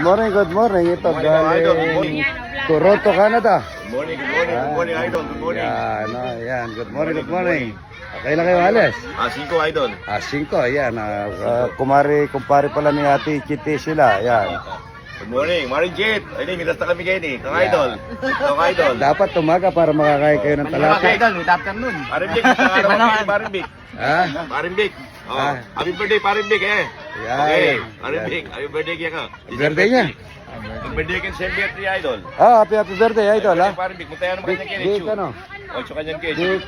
good morning. Ito, galing Toronto, Canada. Good morning, idol. Good morning. Yan. Good morning. Okay lang kayo, Ales? 5 idol. 5, yan. Kumpare pala ni Ate Kitty sila, yan. Good morning, Maring Jet. Ay, mitas na kami kayo ni. Kang idol. Kang idol. Dapat tumaga para makakain kayo ng talapia. Idol, good afternoon. Parimbik, Parimbik. Ha? Parimbik. Oh, happy birthday, Parimbik eh. Yan. Okay, Parimbik. Happy birthday kaya ka. Birthday niya? Happy birthday kay December 3 idol. Happy birthday, idol, ha? Parimbik, mutayan mo kanyang kaya. Big, ano? Ocho kanyang kaya. Big.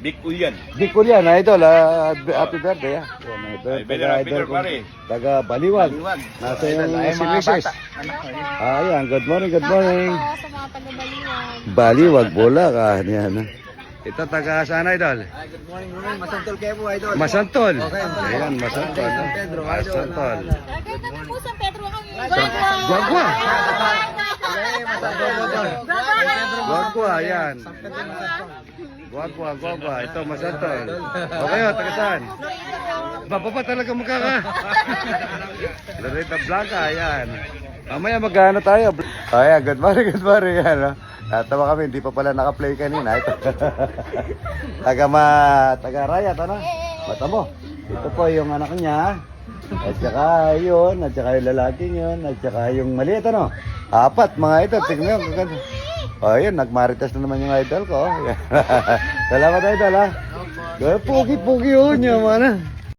Big Ulyan. Big Ulyan, idol, happy birthday, ha? Idol, pare. Taga Baliwag. Nasa yung si Mrs. Ayan, good morning. Sa mga taga-Baliwag. Baliwag, Bulacan, yan, ha? Ito, taga saan, idol? Good morning. Masantol kayo po, idol. Masantol. Okay. Ayan, Masantol. Pedro, Masantol. Ganda na po sa Pedro kami. Gwagwa. Gwagwa. Ayan. Gwagwa. Ito, Masantol. Okay, taga saan? Baba talaga mukha ka. Loretta Blanca, ayan. Mamaya magkano tayo. Ayan, good morning, yan. Tawa kami, hindi pa pala naka-play kanina. Ito. taga Rayat, ano? Mata mo. Ito po yung anak niya. At saka yun, at saka yung lalaking yun, at saka yung maliit, ano? 4, mga ito. Tignan mo. O, yun, nagmaritas na naman yung idol ko. Salamat, idol, ha? Pugi-pugi yun, yung mana.